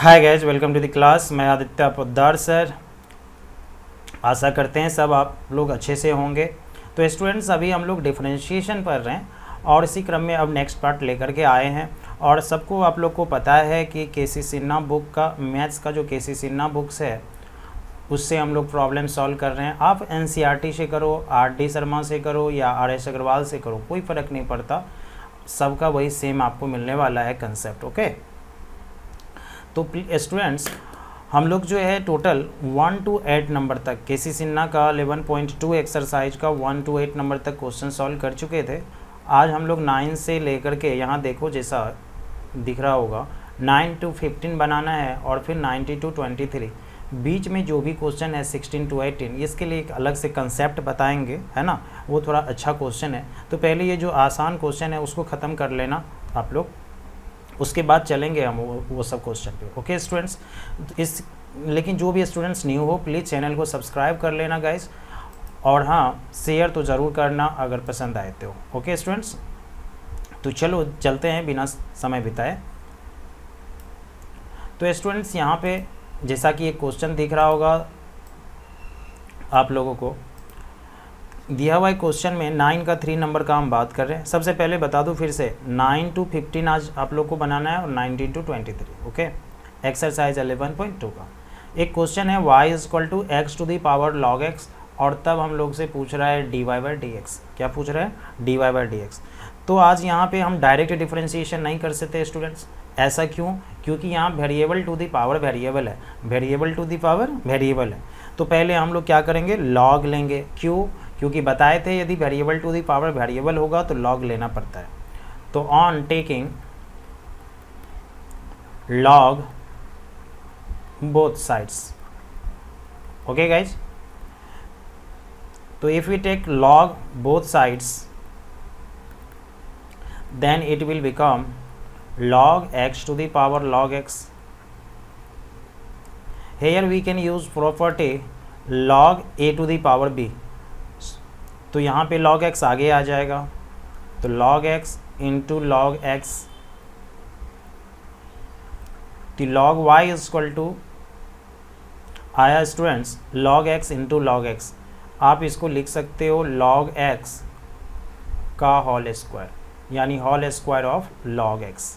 Hi guys, welcome to the class. मैं Aditya Poddar sir. आशा करते हैं सब आप लोग अच्छे से होंगे। तो स्टूडेंट्स, अभी हम लोग डिफरेंशिएशन पढ़ रहे हैं और इसी क्रम में अब नेक्स्ट पार्ट लेकर के आए हैं। और सबको आप लोग को पता है कि के.सी. सिन्हा बुक का मैथ्स का जो के.सी. सिन्हा बुक्स है उससे हम लोग प्रॉब्लम सॉल्व कर रहे हैं। आप एन.सी.ई.आर.टी. से करो, आर.डी. शर्मा से करो या आर.एस. अग्रवाल से करो, कोई फ़र्क नहीं पड़ता, सबका वही सेम आपको मिलने वाला है कंसेप्ट। ओके, तो स्टूडेंट्स हम लोग जो है टोटल 1 to 8 नंबर तक के.सी. सिन्हा का 11.2 एक्सरसाइज का 1 to 8 नंबर तक क्वेश्चन सॉल्व कर चुके थे। आज हम लोग 9 से लेकर के यहाँ देखो जैसा दिख रहा होगा 9 to 15 बनाना है और फिर 90 to 23 बीच में जो भी क्वेश्चन है 16 to 18 इसके लिए एक अलग से कंसेप्ट बताएंगे, है ना। वो थोड़ा अच्छा क्वेश्चन है, तो पहले ये जो आसान क्वेश्चन है उसको ख़त्म कर लेना आप लोग, उसके बाद चलेंगे हम वो सब क्वेश्चन पे। ओके स्टूडेंट्स, लेकिन जो भी स्टूडेंट्स न्यू हो प्लीज़ चैनल को सब्सक्राइब कर लेना गाइस, और हाँ शेयर तो ज़रूर करना अगर पसंद आए तो। ओके स्टूडेंट्स, तो चलो चलते हैं बिना समय बिताए। तो स्टूडेंट्स यहाँ पे जैसा कि एक क्वेश्चन दिख रहा होगा आप लोगों को, दिया हुआ क्वेश्चन में 9 का 3 नंबर का हम बात कर रहे हैं। सबसे पहले बता दूं फिर से 9 to 15 आज आप लोग को बनाना है और 19 to 23। ओके, एक्सरसाइज 11.2 का एक क्वेश्चन है y = x to the power log x, और तब हम लोग से पूछ रहा है dy/dx। क्या पूछ रहा है? dy/dx। तो आज यहाँ पे हम डायरेक्ट डिफरेंशिएशन नहीं कर सकते स्टूडेंट्स। ऐसा क्यों? क्योंकि यहाँ variable to the power variable है, variable to the power variable है। तो पहले हम लोग क्या करेंगे, लॉग लेंगे। क्यों? क्योंकि बताए थे यदि variable to the power variable होगा तो लॉग लेना पड़ता है। तो on taking log both sides, okay guys, तो if we take log both sides then it will become log x to the power log x. Here we can use property log a to the power b. तो यहाँ पे log x आगे आ जाएगा, तो log x into log x, तो log y = आया students log x into log x। आप इसको लिख सकते हो log x का होल स्क्वायर, यानी whole square of log x।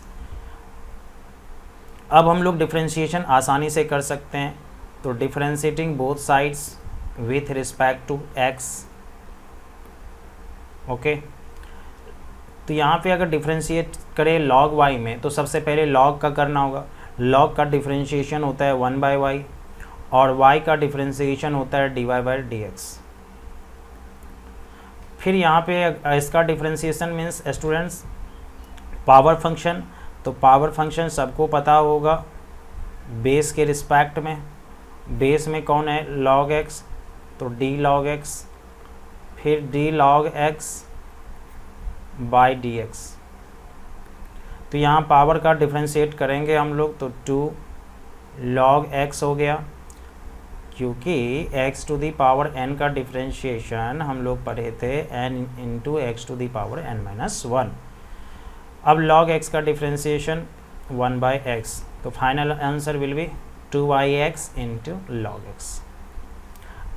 अब हम लोग डिफरेंशिएशन आसानी से कर सकते हैं। तो differentiating both sides with respect to x। Okay, तो यहाँ पे अगर डिफरेंशिएट करें log y में तो सबसे पहले log का करना होगा। log का डिफरेंशिएशन होता है 1/y और y का डिफरेंशिएशन होता है dy/dx। फिर यहाँ पे इसका differentiation means students power function. तो पावर फंक्शन सबको पता होगा बेस के रिस्पेक्ट में। बेस में कौन है? log x, तो d log x, फिर d log x by dx। तो यहाँ पावर का डिफरेंशिएट करेंगे हम लोग, तो 2 log x हो गया, क्योंकि x to the power n का डिफरेंशिएशन हम लोग पढ़े थे n into x to the power n-1। अब log x का डिफरेंशिएशन 1/x, तो final answer will be 2/x into log x।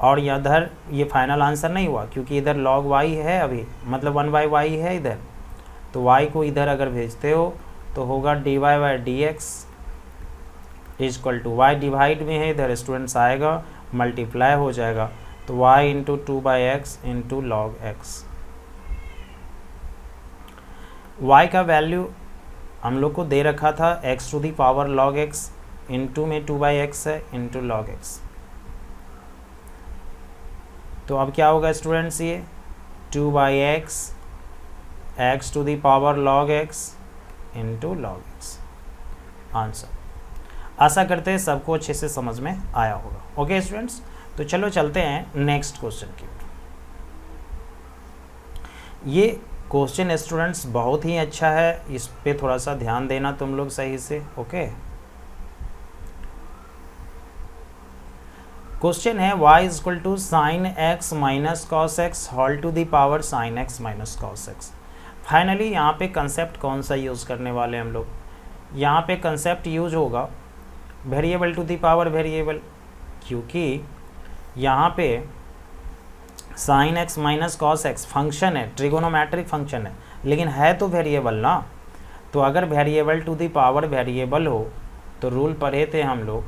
और इधर ये फाइनल आंसर नहीं हुआ क्योंकि इधर log y है, अभी मतलब 1/y है इधर, तो y को इधर अगर भेजते हो तो होगा dy/dx = y डिवाइड में है इधर स्टूडेंट्स आएगा, मल्टीप्लाई हो जाएगा, तो y into 2/x into log x। y का वैल्यू हम लोग को दे रखा था x to the power log x, into में 2/x है इंटू log x। तो अब क्या होगा स्टूडेंट्स, ये 2/x x to the power log x into log x answer. आशा करते हैं सबको अच्छे से समझ में आया होगा। ओके स्टूडेंट्स, तो चलो चलते हैं नेक्स्ट क्वेश्चन की। ये क्वेश्चन स्टूडेंट्स बहुत ही अच्छा है, इस पे थोड़ा सा ध्यान देना तुम लोग सही से। ओके, क्वेश्चन है y = sin x minus cos x whole to the power sin x minus cos x। Finally यहाँ पे कंसेप्ट कौन सा यूज़ करने वाले हम लोग, यहाँ पे कंसेप्ट यूज होगा variable to the power variable, क्योंकि यहाँ पे sine x minus cos x function है, ट्रिगोनोमेट्रिक फंक्शन है, लेकिन है तो वेरिएबल ना। तो अगर variable to the power variable हो तो रूल पढ़े थे हम लोग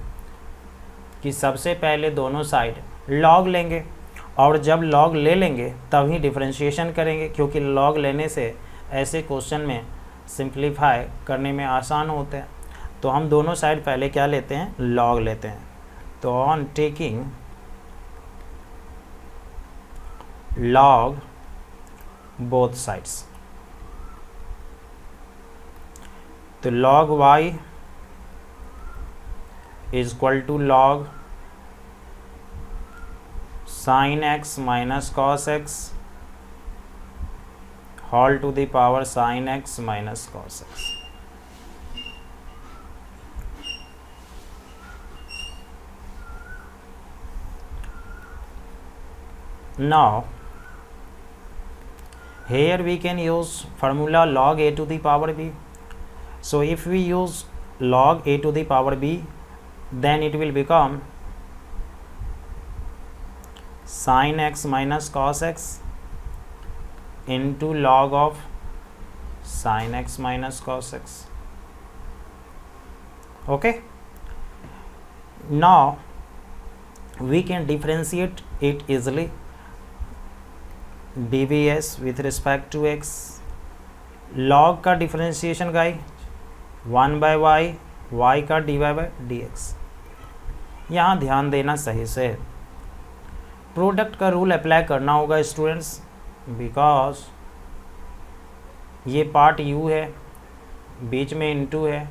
कि सबसे पहले दोनों साइड लॉग लेंगे, और जब लॉग ले लेंगे तभी डिफरेंशिएशन करेंगे, क्योंकि लॉग लेने से ऐसे क्वेश्चन में सिंप्लीफाई करने में आसान होते हैं। तो हम दोनों साइड पहले क्या लेते हैं, लॉग लेते हैं। तो on taking log both sides, तो log y is equal to log sin x minus cos x whole to the power sin x minus cos x। Now here we can use formula log a to the power b. So if we use log a to the power b, then it will become sin x minus cos x into log of sin x minus cos x. Okay, now we can differentiate it easily, dvs with respect to x। log का differentiation का 1 by Y, y का dy bye dx। यहाँ ध्यान देना सही से, product का rule apply करना होगा स्टूडेंट्स, बिकॉज ये पार्ट u है, बीच में इनटू है,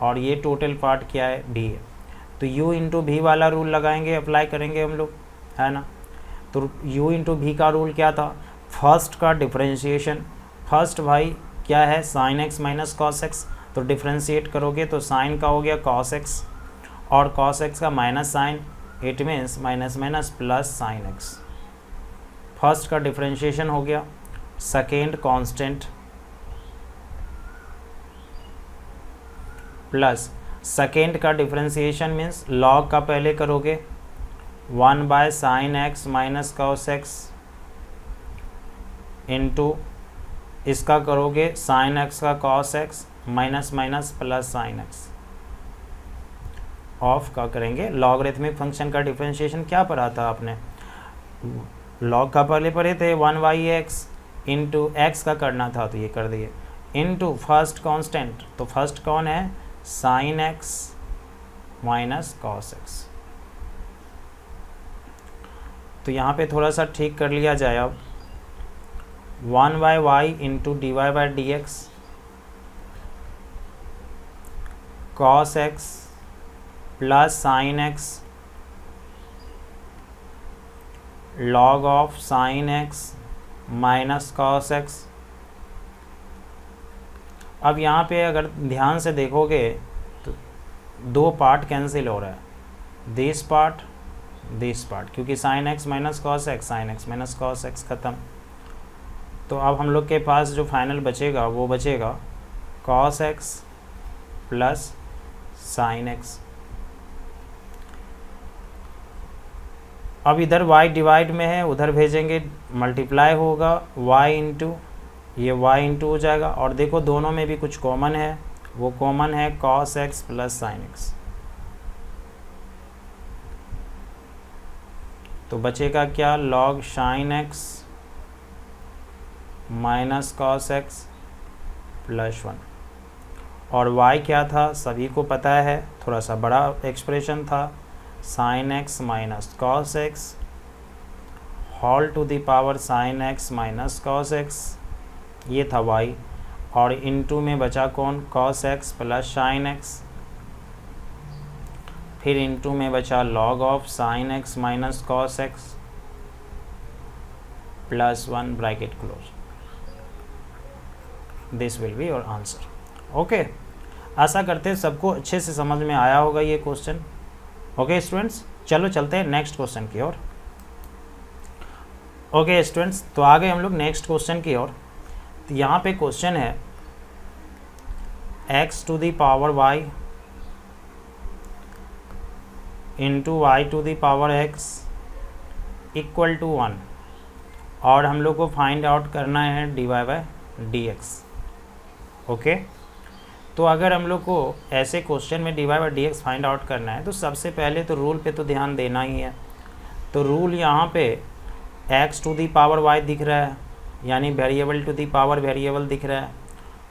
और ये टोटल पार्ट क्या है, d है। तो u इंटू भी वाला रूल लगाएंगे, अप्लाई करेंगे हम लोग, है ना। तो u इंटू भी का रूल क्या था, फर्स्ट का डिफरेंशिएशन, फर्स्ट भाई क्या है, sine x minus cos x, तो डिफरेंशिएट करोगे तो साइन का हो गया कॉस एक्स, और कॉस एक्स का minus sine, it means minus minus plus sine x. First का डिफरेंशिएशन हो गया। सेकेंड कांस्टेंट प्लस सेकेंड का डिफरेंशिएशन मीन्स लॉग का पहले करोगे 1 by sine x minus cos x into इसका करोगे साइन एक्स का cos x minus minus plus sine x, of का करेंगे। लॉगरिथमिक फंक्शन का डिफरेंशिएशन क्या पढ़ा था आपने, लॉग का पहले पढ़े थे 1 बाई एक्स इंटू एक्स का करना था, तो ये कर दिए, इंटू फर्स्ट कांस्टेंट, तो फर्स्ट कौन है, sine x minus cos x. तो यहाँ पे थोड़ा सा ठीक कर लिया जाए अब, 1 by y into d y by d x cos x plus sine x log of sine x minus cos x. अब यहाँ पे अगर ध्यान से देखोगे तो दो पार्ट कैंसिल हो रहा है, दिस पार्ट, क्योंकि sign x minus cos x, sign x minus cos x ख़त्म। तो अब हम लोग के पास जो फाइनल बचेगा वो बचेगा cos x plus sine x. अब इधर y डिवाइड में है, उधर भेजेंगे, मल्टीप्लाई होगा y इंटू, ये y इंटू हो जाएगा, और देखो दोनों में भी कुछ कॉमन है, वो कॉमन है cos x plus sine x. तो बचेगा क्या, log sign x minus cos x plus 1, और y क्या था सभी को पता है, थोड़ा सा बड़ा एक्सप्रेशन था, sine x minus cos x whole to the power sine x minus cos x, ये था y, और इनटू में बचा कौन, cos x plus sine x, फिर इनटू में बचा log of sine x minus cos x plus 1 bracket close. This will be your answer. Okay, आशा करते हैं सबको अच्छे से समझ में आया होगा ये क्वेश्चन। ओके स्टूडेंट्स, चलो चलते हैं नेक्स्ट क्वेश्चन की ओर। ओके स्टूडेंट्स, तो आ गए हम लोग नेक्स्ट क्वेश्चन की ओर। तो यहाँ पे क्वेश्चन है x to the power y into y to the power x equal to 1, और हम लोग को फाइंड आउट करना है d y by d x. Okay, तो अगर हम लोग को ऐसे क्वेश्चन में d y by d x find out करना है तो सबसे पहले तो रूल पे तो ध्यान देना ही है। तो रूल यहाँ पे x to the power y दिख रहा है, यानी variable to the power variable दिख रहा है।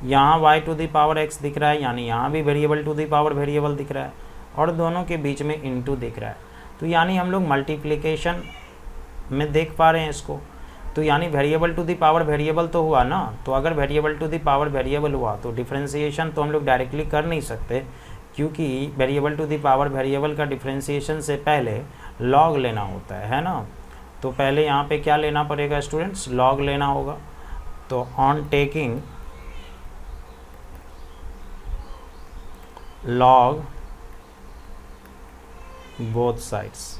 यहाँ y to the power x दिख रहा है, यानी यहाँ भी variable to the power variable दिख रहा है, और दोनों के बीच में इनटू दिख रहा है। तो यानी हम लोग मल्टीप्लिकेशन में देख पा रहे हैं इसको। तो यानी variable to the power variable तो हुआ ना। तो अगर variable to the power variable हुआ तो डिफरेंशिएशन तो हम लोग डायरेक्टली कर नहीं सकते, क्योंकि variable to the power variable का डिफरेंशिएशन से पहले लॉग लेना होता है ना। तो पहले यहाँ पे क्या लेना पड़ेगा स्टूडेंट्स, लॉग लेना होगा। तो on taking log both sides,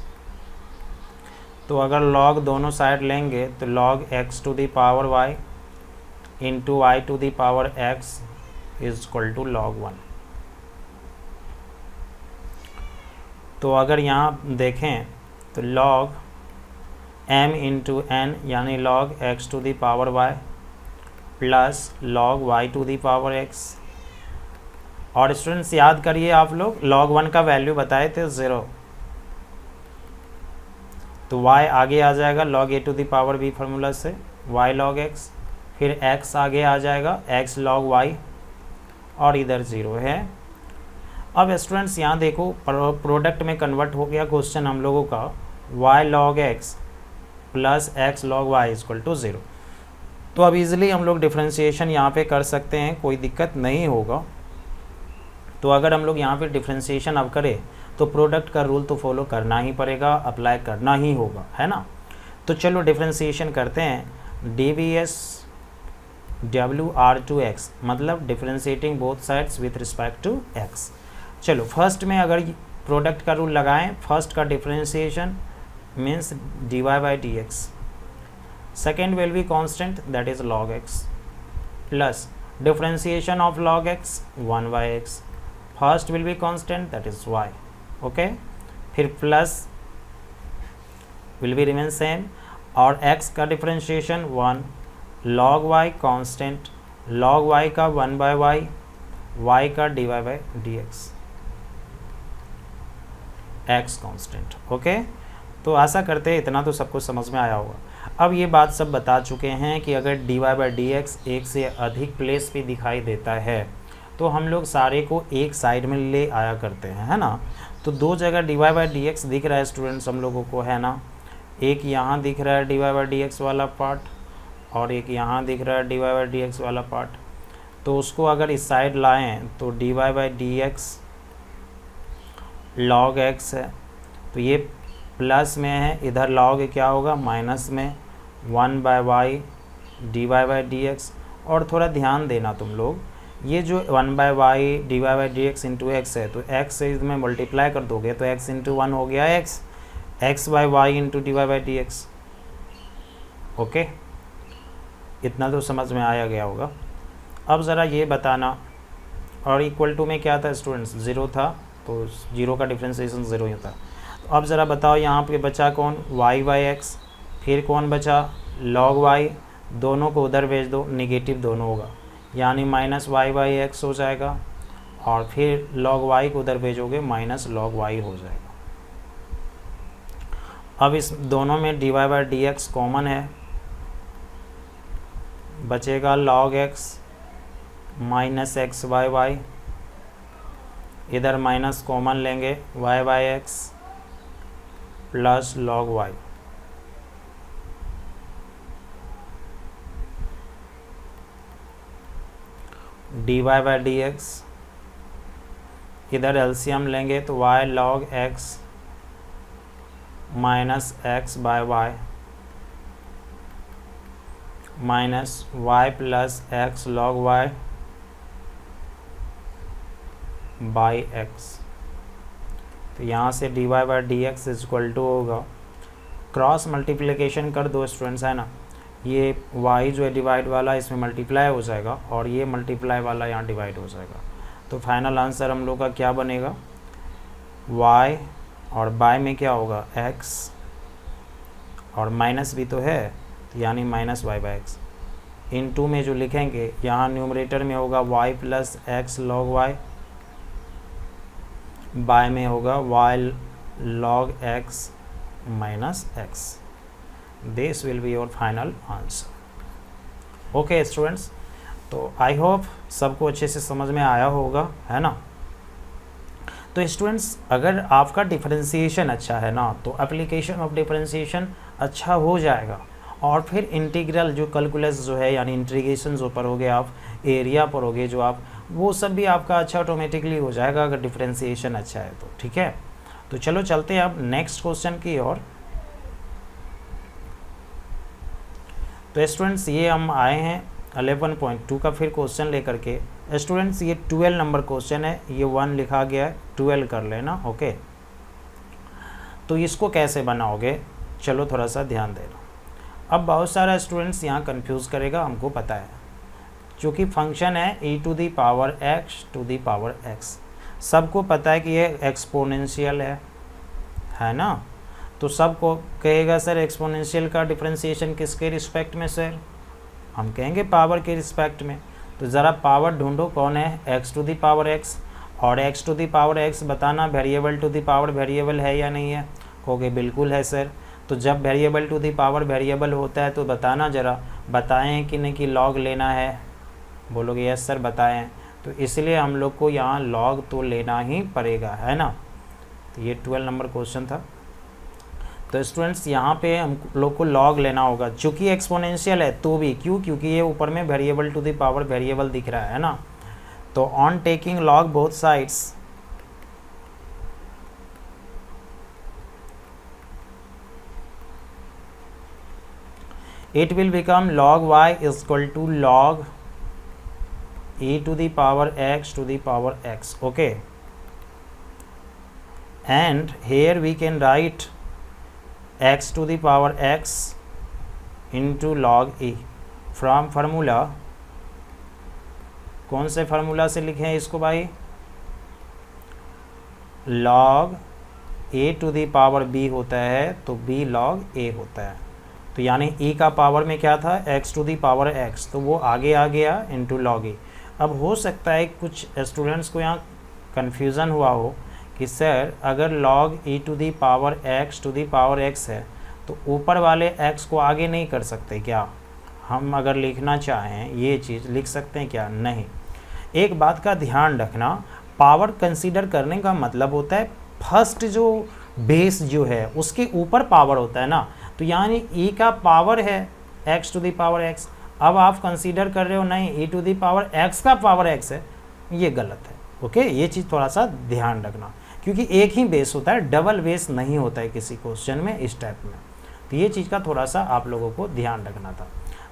तो अगर लॉग दोनों साइड लेंगे तो log x to the power y into y to the power x is equal to log 1। तो अगर यहाँ देखें तो लॉग m इंटू एन यानी log x to the power y plus log y to the power x. और students याद करिए आप लोग, log 1 का वैल्यू बताए थे 0, तो y आगे आ जाएगा log a to the power b formula से y log x, फिर x आगे आ जाएगा x log y, और इधर 0 है। अब स्टूडेंट्स यहाँ देखो प्रोडक्ट में कन्वर्ट हो गया क्वेश्चन हम लोगों का, y log x plus x log y equal to 0। तो अब इजीली हम लोग डिफ्रेंशिएशन यहाँ पे कर सकते हैं, कोई दिक्कत नहीं होगा। तो अगर हम लोग यहाँ पे डिफ्रेंशिएशन अब करें तो प्रोडक्ट का रूल तो फॉलो करना ही पड़ेगा, अप्लाई करना ही होगा, है ना। तो चलो डिफ्रेंशिएशन करते हैं। डी वी एस डब्ल्यू आर टू एक्स, मतलब differentiating both sides with respect to x. चलो फर्स्ट में अगर प्रोडक्ट का रूल लगाएं, फर्स्ट का differentiation means d y by d x, second will be constant that is log x, plus differentiation of log x 1 by x, first will be constant that is y. Okay, फिर plus will be remain same, और x का differentiation 1, log y constant, log y का 1 by Y, y का dy by d x constant. Okay, तो आशा करते हैं इतना तो सबको समझ में आया होगा। अब ये बात सब बता चुके हैं कि अगर dy बाई डी एक्स एक से अधिक प्लेस पे दिखाई देता है तो हम लोग सारे को एक साइड में ले आया करते हैं, है ना। तो दो जगह d y by d x दिख रहा है स्टूडेंट्स हम लोगों को, है ना। एक यहाँ दिख रहा है d y by d x वाला पार्ट, और एक यहाँ दिख रहा है d y by d x वाला पार्ट। तो उसको अगर इस साइड लाएं तो d y by d x log x है, तो ये प्लस में है, इधर लॉग क्या होगा माइनस में 1 by y d y by d x. और थोड़ा ध्यान देना तुम लोग, ये जो 1 by y d y by d x into x है, तो एक्स से इसमें मल्टीप्लाई कर दोगे तो एक्स इंटू 1 हो गया x by y into d y by d x. Okay, इतना तो समझ में आया गया होगा। अब ज़रा ये बताना, और इक्वल टू में क्या था स्टूडेंट्स 0 था, तो 0 का डिफ्रेंशिएशन 0 ही था। तो अब ज़रा बताओ यहाँ पे बचा कौन, y बाई एक्स, फिर कौन बचा log y, दोनों को उधर भेज दो, निगेटिव दोनों होगा, यानी माइनस वाई बाई एक्स हो जाएगा, और फिर log y को उधर भेजोगे माइनस log y हो जाएगा। अब इस दोनों में d y by d x common है, बचेगा log x minus x by y, इधर माइनस कॉमन लेंगे y by x plus log y। D y by d x, इधर एलसीएम लेंगे तो y log x minus x by y minus y plus x log y by x. तो यहाँ से d y by d x is equal to होगा, cross multiplication कर दो students, है ना। ये y जो है डिवाइड वाला इसमें मल्टीप्लाई हो जाएगा, और ये मल्टीप्लाई वाला यहाँ डिवाइड हो जाएगा। तो फाइनल आंसर हम लोग का क्या बनेगा, y और बाय में क्या होगा x, और माइनस भी तो है यानी minus y by x. Into में जो लिखेंगे यहाँ न्यूमरेटर में होगा y plus x log y, by में होगा y log x minus x. This will be your final answer. Okay students, तो आई होप सबको अच्छे से समझ में आया होगा, है ना। तो स्टूडेंट्स अगर आपका डिफरेंशिएशन अच्छा है ना तो एप्लीकेशन ऑफ डिफरेंशिएशन अच्छा हो जाएगा, और फिर इंटीग्रल जो कैलकुलस जो है यानी इंटीग्रेशन जो पढ़ोगे आप, एरिया पढ़ोगे जो आप, वो सब भी आपका अच्छा ऑटोमेटिकली हो जाएगा अगर डिफरेंशिएशन अच्छा है तो। ठीक है, तो चलो चलते हैं अब नेक्स्ट क्वेश्चन की ओर। तो स्टूडेंट्स ये हम आए हैं 11.2 का फिर क्वेश्चन लेकर के। स्टूडेंट्स ये 12 नंबर क्वेश्चन है, ये 1 लिखा गया है, 12 कर लेना। ओके, तो इसको कैसे बनाओगे, चलो थोड़ा सा ध्यान देना। अब बहुत सारा स्टूडेंट्स यहाँ कंफ्यूज करेगा, हमको पता है, क्योंकि फंक्शन है e to the power x to the power x, सबको पता है कि ये एक्सपोनेंशियल है ना। तो सबको कहेगा सर एक्सपोनेंशियल का डिफरेंशिएशन किसके रिस्पेक्ट में सर, हम कहेंगे पावर के रिस्पेक्ट में। तो ज़रा पावर ढूंढो कौन है, x to the power x, और x to the power x बताना variable to the power variable है या नहीं है, कहोगे बिल्कुल है सर। तो जब variable to the power variable होता है तो बताना ज़रा, बताएं कि नहीं कि लॉग लेना है, बोलोगे यस सर बताएं। तो इसलिए हम लोग को यहाँ लॉग तो लेना ही पड़ेगा, है ना। तो ये 12 नंबर क्वेश्चन था। तो स्टूडेंट्स यहाँ पे हम लोग को लॉग लेना होगा, चूँकि एक्सपोनेंशियल है तो भी, क्यों, क्योंकि ये ऊपर में variable to the power variable दिख रहा है ना। तो on taking log both sides, it will become log y is equal to log e to the power x to the power x. Okay, and here we can write x to the power x into log e from formula, कौन से formula से लिखे हैं इसको भाई, log a to the power b होता है तो b log a होता है। तो यानी e का पावर में क्या था x to the power x, तो वो आगे आ गया इंटू लॉग e। अब हो सकता है कुछ स्टूडेंट्स को यहाँ कन्फ्यूज़न हुआ हो कि सर अगर log e to the power x to the power x है तो ऊपर वाले x को आगे नहीं कर सकते क्या, हम अगर लिखना चाहें ये चीज़ लिख सकते हैं क्या, नहीं। एक बात का ध्यान रखना, पावर कंसीडर करने का मतलब होता है फर्स्ट जो बेस जो है उसके ऊपर पावर होता है ना। तो यानी e का पावर है x to the power x, अब आप कंसीडर कर रहे हो नहीं e to the power x का पावर x है, ये गलत है। ओके, ये चीज़ थोड़ा सा ध्यान रखना, क्योंकि एक ही बेस होता है, डबल बेस नहीं होता है किसी क्वेश्चन में इस टाइप में। तो ये चीज़ का थोड़ा सा आप लोगों को ध्यान रखना था।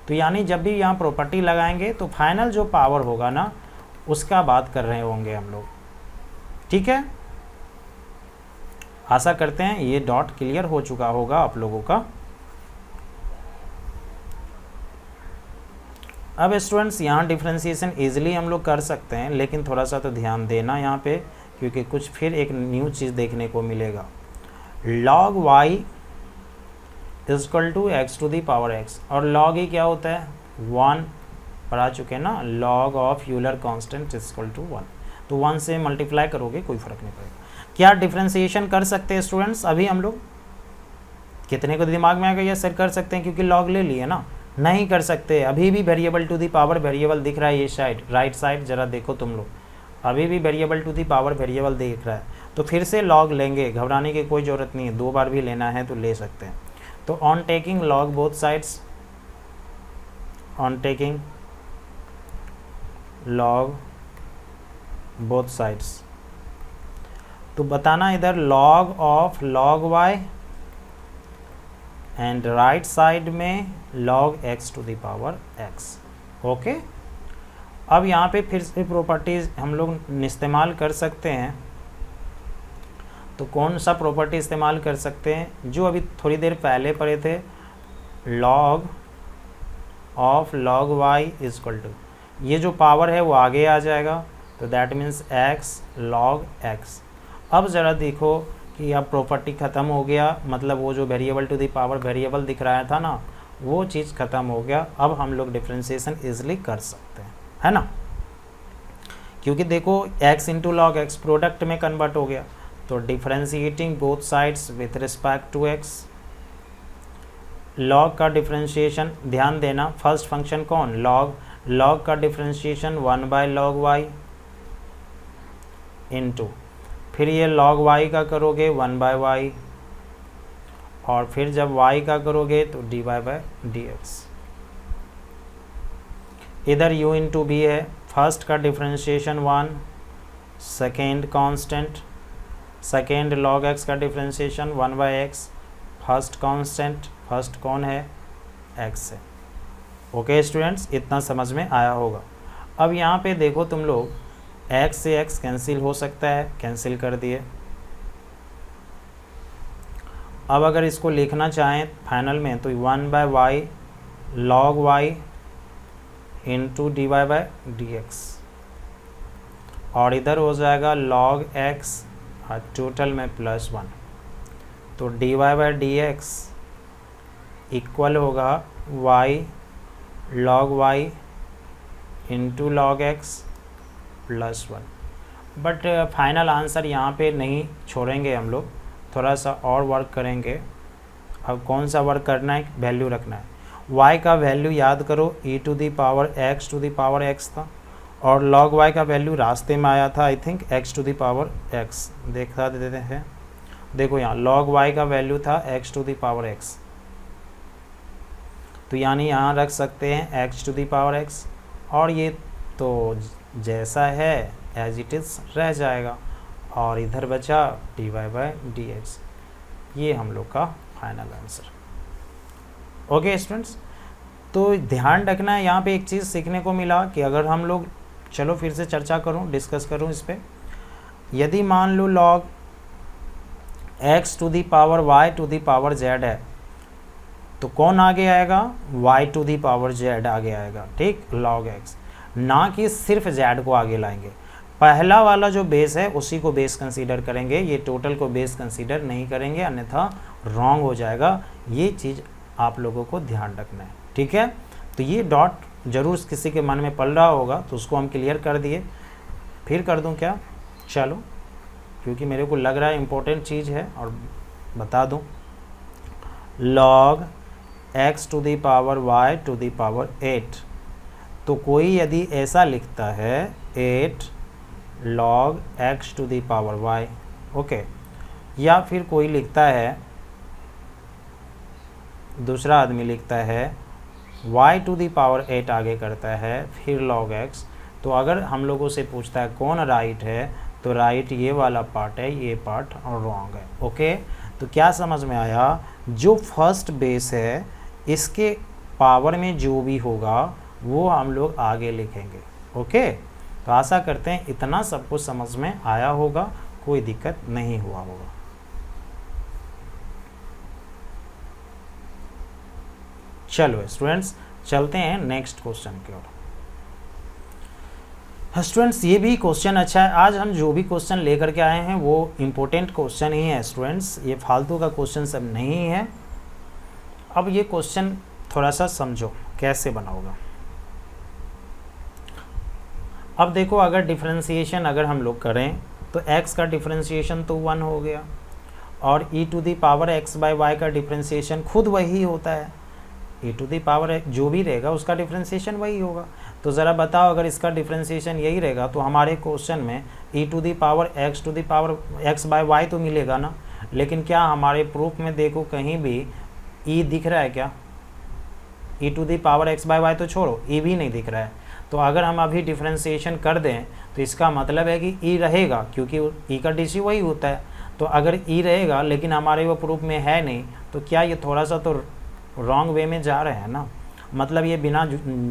तो यानी जब भी यहाँ प्रॉपर्टी लगाएंगे तो फाइनल जो पावर होगा ना उसका बात कर रहे होंगे हम लोग। ठीक है, आशा करते हैं ये डॉट क्लियर हो चुका होगा आप लोगों का। अब स्टूडेंट्स यहाँ डिफरेंशिएशन इजीली हम लोग कर सकते हैं, लेकिन थोड़ा सा तो ध्यान देना यहाँ पे, क्योंकि कुछ फिर एक न्यू चीज़ देखने को मिलेगा। log y is equal to x to the power x, और log e क्या होता है 1 पढ़ा चुके हैं ना, log of Euler constant is equal to 1। तो 1 से मल्टीप्लाई करोगे कोई फ़र्क नहीं पड़ेगा। क्या डिफरेंशिएशन कर सकते हैं स्टूडेंट्स अभी हम लोग, कितने को दिमाग में आ गया सर कर सकते हैं क्योंकि log ले लिए ना, नहीं कर सकते। अभी भी variable to the power variable दिख रहा है, ये साइड राइट साइड ज़रा देखो तुम लोग, अभी भी variable to the power variable दिख रहा है। तो फिर से log लेंगे, घबराने की कोई ज़रूरत नहीं है, 2 बार भी लेना है तो ले सकते हैं। तो on taking log both sides, on taking log both sides, तो बताना इधर log of log y and right side में log x to the power x। ओके, अब यहाँ पे फिर से प्रॉपर्टीज़ हम लोग इस्तेमाल कर सकते हैं। तो कौन सा प्रॉपर्टी इस्तेमाल कर सकते हैं, जो अभी थोड़ी देर पहले पढ़े थे, log of log y is equal to, ये जो पावर है वो आगे आ जाएगा, तो that means x log x। अब ज़रा देखो कि अब प्रॉपर्टी ख़त्म हो गया, मतलब वो जो variable to the power variable दिख रहा था ना, वो चीज़ ख़त्म हो गया। अब हम लोग डिफ्रेंशिएशन ईजिली कर सकते हैं, है ना, क्योंकि देखो x into log x product में कन्वर्ट हो गया। तो differentiating both sides with respect to x, log का डिफ्रेंशिएशन, ध्यान देना फर्स्ट फंक्शन कौन, लॉग, लॉग का डिफ्रेंशिएशन 1/log y इंटू, फिर ये log y का करोगे 1/y, और फिर जब y का करोगे तो dy/dx। इधर u इंटू भी है, फर्स्ट का differentiation 1, second constant, second log x का differentiation 1/x, first constant, first कौन है, x है। ओके स्टूडेंट्स, इतना समझ में आया होगा। अब यहाँ पे देखो तुम लोग, x से x कैंसिल हो सकता है, कैंसिल कर दिए। अब अगर इसको लिखना चाहें फाइनल में तो 1/y log y into dy/dx, और इधर हो जाएगा log x और टोटल में +1, तो dy/dx इक्वल होगा y log y into log x +1। But final answer यहाँ पे नहीं छोड़ेंगे हम लोग, थोड़ा सा और वर्क करेंगे। अब कौन सा वर्क करना है, वैल्यू रखना है। y का वैल्यू याद करो e⁻x था, और log y का वैल्यू रास्ते में आया था आई थिंक x⁻x, देखा देते हैं, देखो यहाँ log y का वैल्यू था x⁻x, तो यानी यहाँ रख सकते हैं x⁻x, और ये तो जैसा है एज इट इज़ रह जाएगा, और इधर बचा dy/dx। ये हम लोग का फाइनल आंसर। ओके स्टूडेंट्स, तो ध्यान रखना है, यहाँ पे एक चीज़ सीखने को मिला कि अगर हम लोग, चलो फिर से चर्चा करूँ, डिस्कस करूँ इस पर। यदि मान लो log x⁻y⁻z है, तो कौन आगे आएगा, y⁻z आगे आएगा, ठीक, log x, ना कि सिर्फ z को आगे लाएंगे। पहला वाला जो बेस है उसी को बेस कंसीडर करेंगे, ये टोटल को बेस कंसीडर नहीं करेंगे, अन्यथा रॉन्ग हो जाएगा। ये चीज़ आप लोगों को ध्यान रखना है, ठीक है। तो ये डॉट जरूर किसी के मन में पल रहा होगा, तो उसको हम क्लियर कर दिए। फिर कर दूं क्या, चलो, क्योंकि मेरे को लग रहा है इम्पोर्टेंट चीज़ है, और बता दूं, log x⁻y⁸, तो कोई यदि ऐसा लिखता है 8 log x⁻y, ओके, या फिर कोई लिखता है, दूसरा आदमी लिखता है y⁸ आगे करता है, फिर log x। तो अगर हम लोगों से पूछता है कौन राइट है, तो राइट ये वाला पार्ट है, ये पार्ट रॉन्ग है। ओके, तो क्या समझ में आया, जो फर्स्ट बेस है इसके पावर में जो भी होगा वो हम लोग आगे लिखेंगे। ओके, तो आशा करते हैं इतना सब कुछ समझ में आया होगा, कोई दिक्कत नहीं हुआ होगा। चलो स्टूडेंट्स, चलते हैं नेक्स्ट क्वेश्चन की ओर। स्टूडेंट्स, ये भी क्वेश्चन अच्छा है। आज हम जो भी क्वेश्चन लेकर के आए हैं वो इम्पोर्टेंट क्वेश्चन ही है स्टूडेंट्स, ये फालतू का क्वेश्चन सब नहीं है। अब ये क्वेश्चन थोड़ा सा समझो कैसे बना होगा। अब देखो, अगर डिफरेंशिएशन अगर हम लोग करें तो x का डिफरेंशिएशन तो 1 हो गया, और e⁻x/y का डिफरेंशिएशन खुद वही होता है, e⁻x जो भी रहेगा उसका डिफरेंशिएशन वही होगा। तो ज़रा बताओ, अगर इसका डिफरेंशिएशन यही रहेगा तो हमारे क्वेश्चन में e⁻x/y तो मिलेगा ना, लेकिन क्या हमारे प्रूफ में देखो कहीं भी e दिख रहा है क्या, e⁻x/y तो छोड़ो, e भी नहीं दिख रहा है। तो अगर हम अभी डिफरेंशिएशन कर दें तो इसका मतलब है कि e रहेगा, क्योंकि e का DC वही होता है। तो अगर e रहेगा लेकिन हमारे वो प्रूफ में है नहीं, तो क्या ये थोड़ा सा तो रॉन्ग वे में जा रहे हैं ना, मतलब ये बिना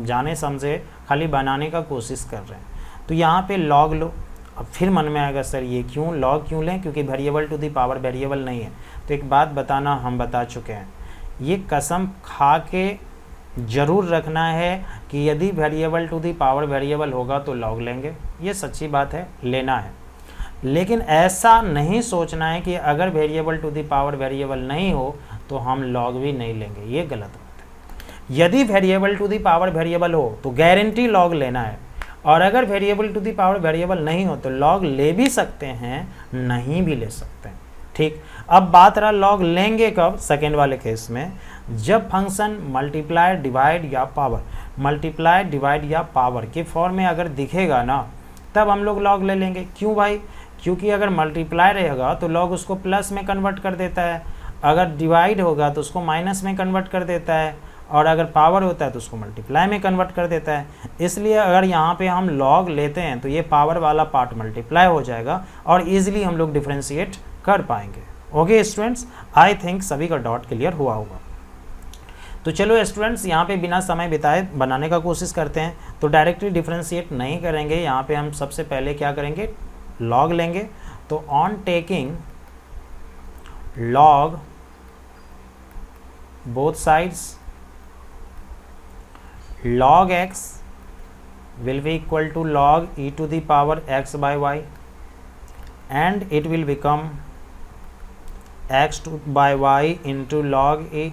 जाने समझे खाली बनाने का कोशिश कर रहे हैं। तो यहाँ पे लॉग लो। अब फिर मन में आएगा सर ये क्यों लॉग क्यों लें, क्योंकि variable to the power variable नहीं है। तो एक बात बताना, हम बता चुके हैं, ये कसम खा के ज़रूर रखना है कि यदि variable to the power variable होगा तो लॉग लेंगे, ये सच्ची बात है, लेना है। लेकिन ऐसा नहीं सोचना है कि अगर variable to the power variable नहीं हो तो हम लॉग भी नहीं लेंगे, ये गलत बात है। यदि variable to the power variable हो तो गारंटी लॉग लेना है, और अगर variable to the power variable नहीं हो तो लॉग ले भी सकते हैं, नहीं भी ले सकते हैं। ठीक, अब बात रहा लॉग लेंगे कब, सेकेंड वाले केस में, जब फंक्शन मल्टीप्लाई डिवाइड या पावर, मल्टीप्लाई डिवाइड या पावर के फॉर्म में अगर दिखेगा ना, तब हम लोग लॉग ले लेंगे। क्यों भाई? क्योंकि अगर मल्टीप्लाई रहेगा तो लॉग उसको प्लस में कन्वर्ट कर देता है, अगर डिवाइड होगा तो उसको माइनस में कन्वर्ट कर देता है, और अगर पावर होता है तो उसको मल्टीप्लाई में कन्वर्ट कर देता है। इसलिए अगर यहाँ पे हम लॉग लेते हैं तो ये पावर वाला पार्ट मल्टीप्लाई हो जाएगा और ईजिली हम लोग डिफ्रेंशिएट कर पाएंगे। ओके स्टूडेंट्स, आई थिंक सभी का डॉट क्लियर हुआ होगा। तो चलो स्टूडेंट्स, यहाँ पे बिना समय बिताए बनाने का कोशिश करते हैं। तो डायरेक्टली डिफ्रेंशिएट नहीं करेंगे, यहाँ पे हम सबसे पहले क्या करेंगे, लॉग लेंगे। तो on taking log both sides, log x will be equal to log e to the power x by y, and it will become x by y into log e,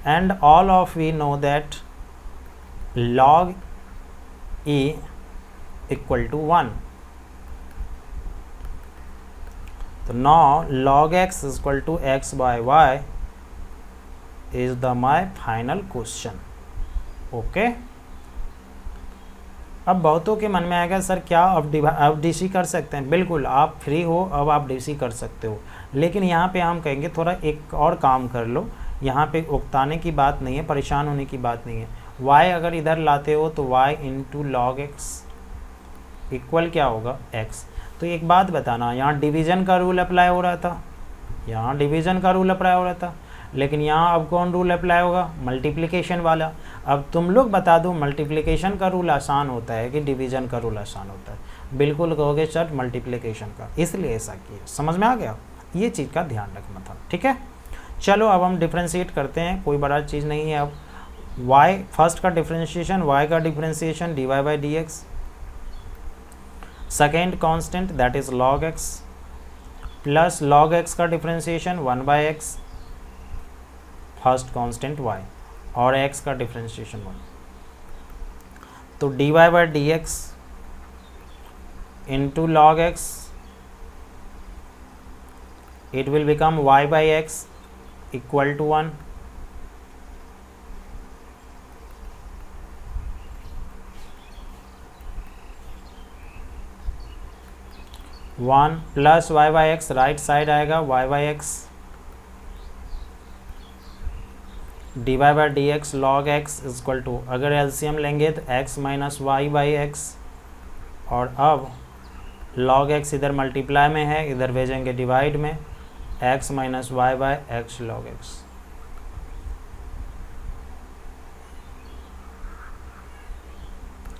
and all of we know that log e equal to 1. So now log x is equal to x by y is the my final question. Okay, अब बहुतों के मन में आएगा sir क्या अब DC कर सकते हैं? बिल्कुल, आप फ्री हो, अब आप डीसी कर सकते हो, लेकिन यहाँ पे हम कहेंगे थोड़ा एक और काम कर लो। यहाँ पे उकताने की बात नहीं है, परेशान होने की बात नहीं है। y अगर इधर लाते हो तो y into log x equal क्या होगा, x। तो एक बात बताना, यहाँ डिवीज़न का रूल अप्लाई हो रहा था, यहाँ डिवीज़न का रूल अप्लाई हो रहा था, लेकिन यहाँ अब कौन रूल अप्लाई होगा, मल्टीप्लिकेशन वाला। अब तुम लोग बता दो मल्टीप्लिकेशन का रूल आसान होता है कि डिवीज़न का रूल आसान होता है? बिल्कुल कहोगे सर मल्टीप्लिकेशन का, इसलिए ऐसा किया। समझ में आ गया? ये चीज़ का ध्यान रखना था, ठीक है। चलो अब हम डिफ्रेंशिएट करते हैं, कोई बड़ा चीज़ नहीं है। अब y फर्स्ट का डिफ्रेंशिएशन, y का differentiation dy by d x, second constant that is log x, plus log x का differentiation 1 by x, first constant y, और x का डिफरेंशिएशन 1। तो dy by d x into log x, it will become y by x equal to 1। One plus y by x, right side आएगा y by x, d y by d x log x is equal to, अगर LCM लेंगे तो x minus y by x, और अब log x इधर multiply में है, इधर भेजेंगे डिवाइड में, x minus y by x log x.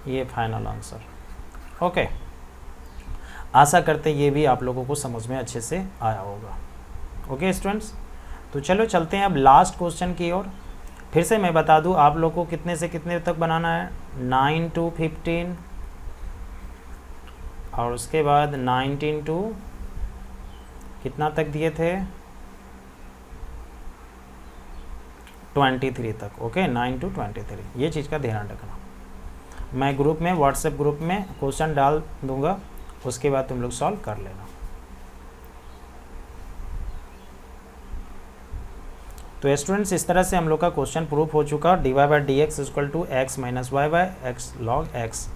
ये फाइनल आंसर। ओके, आशा करते ये भी आप लोगों को समझ में अच्छे से आया होगा। ओके स्टूडेंट्स, तो चलो चलते हैं अब लास्ट क्वेश्चन की ओर। फिर से मैं बता दूं आप लोगों को कितने से कितने तक बनाना है, 9 to 15, और उसके बाद 19 to कितना तक दिए थे, 23 तक। ओके, 9 to 23, ये चीज़ का ध्यान रखना। मैं ग्रुप में, व्हाट्सएप ग्रुप में क्वेश्चन डाल दूंगा, उसके बाद तुम लोग सॉल्व कर लेना। तो स्टूडेंट्स इस तरह से हम लोग का क्वेश्चन प्रूफ हो चुका, d y by d x equal to x minus y by x log x.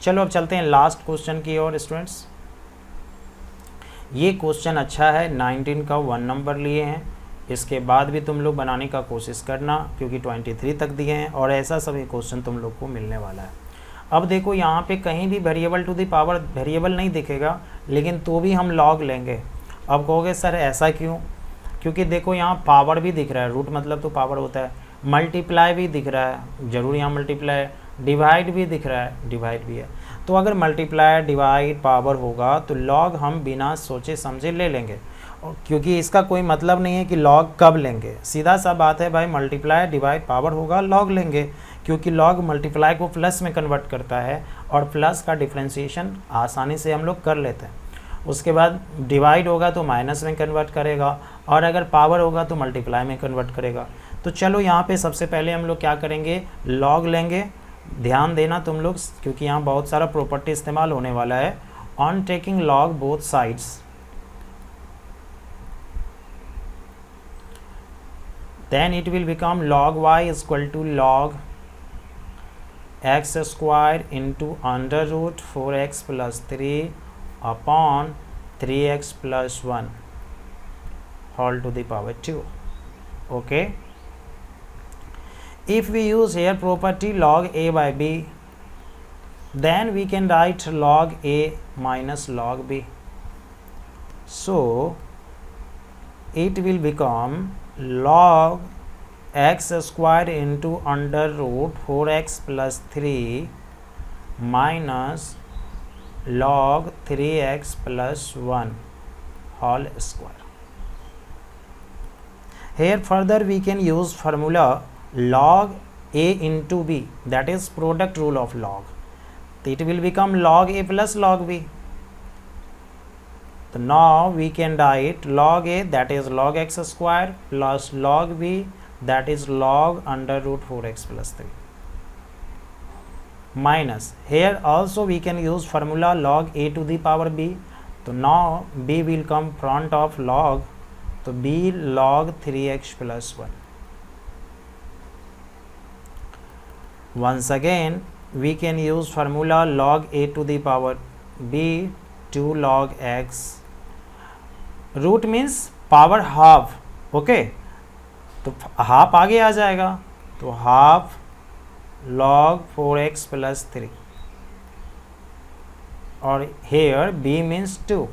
चलो अब चलते हैं लास्ट क्वेश्चन की ओर। स्टूडेंट्स ये क्वेश्चन अच्छा है, 19 का 1 नंबर लिए हैं, इसके बाद भी तुम लोग बनाने का कोशिश करना क्योंकि 23 तक दिए हैं और ऐसा सभी क्वेश्चन तुम लोग को मिलने वाला है। अब देखो यहाँ पे कहीं भी variable to the power variable नहीं दिखेगा, लेकिन तो भी हम लॉग लेंगे। अब कहोगे सर ऐसा क्यों? क्योंकि देखो यहाँ पावर भी दिख रहा है, रूट मतलब तो पावर होता है, मल्टीप्लाई भी दिख रहा है, जरूर यहाँ मल्टीप्लाई, डिवाइड भी दिख रहा है, डिवाइड भी है। तो अगर मल्टीप्लाई डिवाइड पावर होगा तो लॉग हम बिना सोचे समझे ले लेंगे। क्योंकि इसका कोई मतलब नहीं है कि लॉग कब लेंगे, सीधा सा बात है भाई, मल्टीप्लाई डिवाइड पावर होगा लॉग लेंगे, क्योंकि लॉग मल्टीप्लाई को प्लस में कन्वर्ट करता है और प्लस का डिफ्रेंशिएशन आसानी से हम लोग कर लेते हैं। उसके बाद डिवाइड होगा तो माइनस में कन्वर्ट करेगा, और अगर पावर होगा तो मल्टीप्लाई में कन्वर्ट करेगा। तो चलो यहाँ पे सबसे पहले हम लोग क्या करेंगे, लॉग लेंगे। ध्यान देना तुम लोग, क्योंकि यहाँ बहुत सारा प्रॉपर्टी इस्तेमाल होने वाला है। On taking log both sides, then it will become log y is equal to log x square into under root 4x plus 3 upon 3x plus 1 whole to the power 2. Okay, if we use here property log a by b, then we can write log a minus log b. So it will become log x square into under root 4x plus 3 minus log 3x plus 1 whole square. Here further we can use formula log a into b, that is product rule of log. It will become log a plus log b. So now we can write log a, that is log x square, plus log b, that is log under root 4x plus 3, minus here also we can use formula log a to the power b. So now b will come front of log, so b log 3x plus 1. Once again we can use formula log a to the power b 2 log x, root means power half, okay, तो half आगे आ जाएगा, तो half log 4x plus 3, और hair b means 2,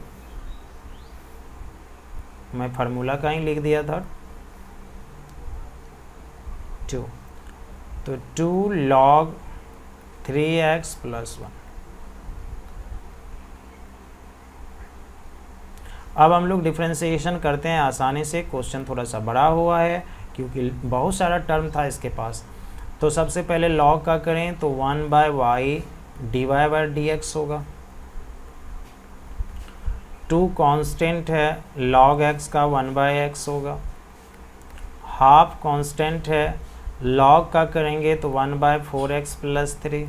मैं formula कहीं लिख दिया था 2, तो 2 log 3x plus 1। अब हम लोग डिफ्रेंशिएशन करते हैं आसानी से। क्वेश्चन थोड़ा सा बड़ा हुआ है क्योंकि बहुत सारा टर्म था इसके पास। तो सबसे पहले लॉग का करें तो 1/y dy/dx होगा। 2 कांस्टेंट है, log x का 1/x होगा। हाफ कांस्टेंट है, log का करेंगे तो 1/4x + 3,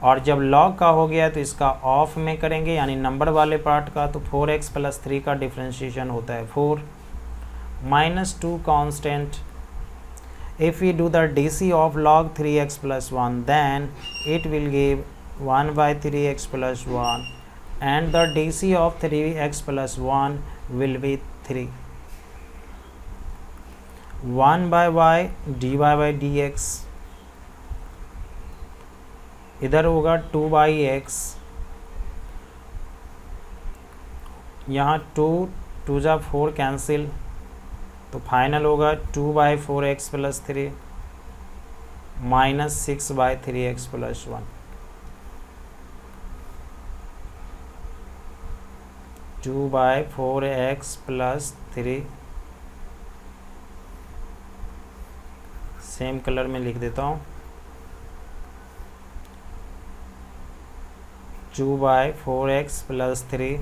और जब log का हो गया तो इसका ऑफ में करेंगे यानी नंबर वाले पार्ट का, तो 4x + 3 का डिफ्रेंशिएशन होता है 4 -2 constant. If we do the DC of log 3x plus 1, then it will give 1/3x plus 1, and the DC of 3x plus 1 will be 3. 1/y dy/dx, इधर होगा 2/x, यहाँ 2 2 जा 4 कैंसिल, तो फाइनल होगा 2/4x + 3 -6/3x + 1, 2/4x + 3, same colour में लिख देता हूँ, 2/4x + 3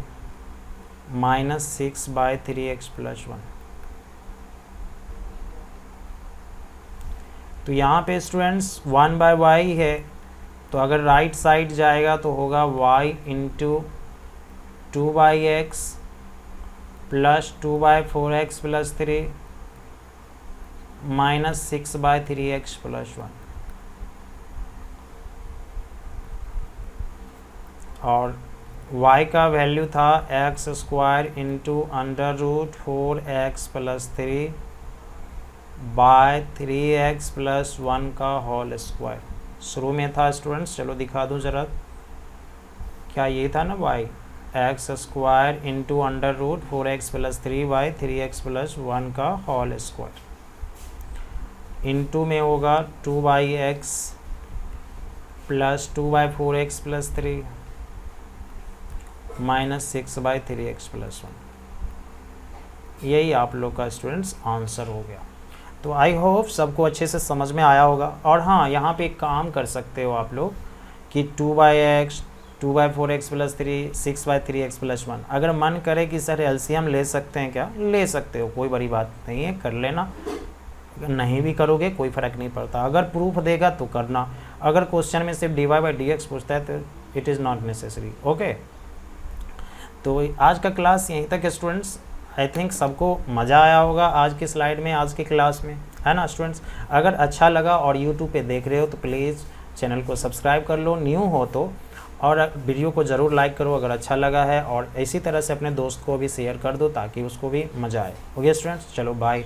-6/3x + 1। तो यहाँ पे स्टूडेंट्स 1/y है, तो अगर राइट साइड जाएगा तो होगा y × 2/x + 2/4x + 3 -6/3x + 1, और y का वैल्यू था x² × √4x + 3 / 3x + 1 का होल स्क्वायर। शुरू में था स्टूडेंट्स, चलो दिखा दूँ ज़रा, क्या ये था ना y, x² × √4x + 3 / 3x + 1 का होल स्क्वायर, इनटू में होगा 2/x + 2/4x + 3 -6/3x+1। यही आप लोग का स्टूडेंट्स आंसर हो गया। तो आई होप सबको अच्छे से समझ में आया होगा। और हाँ, यहाँ पे एक काम कर सकते हो आप लोग कि 2/x 2/4x+3 6/3x+1, अगर मन करे कि सर एलसीएम ले सकते हैं क्या, ले सकते हो, कोई बड़ी बात नहीं है, कर लेना। नहीं भी करोगे कोई फ़र्क नहीं पड़ता, अगर प्रूफ देगा तो करना। अगर क्वेश्चन में सिर्फ dy/dx पूछता है तो it is not necessary. Okay, तो आज का क्लास यहीं तक स्टूडेंट्स। आई थिंक सबको मज़ा आया होगा आज की स्लाइड में, आज की क्लास में, है ना स्टूडेंट्स। अगर अच्छा लगा और यूट्यूब पे देख रहे हो तो प्लीज़ चैनल को सब्सक्राइब कर लो न्यू हो तो, और वीडियो को ज़रूर लाइक करो अगर अच्छा लगा है, और इसी तरह से अपने दोस्त को भी शेयर कर दो ताकि उसको भी मज़ा आए। ओके स्टूडेंट्स, चलो बाय।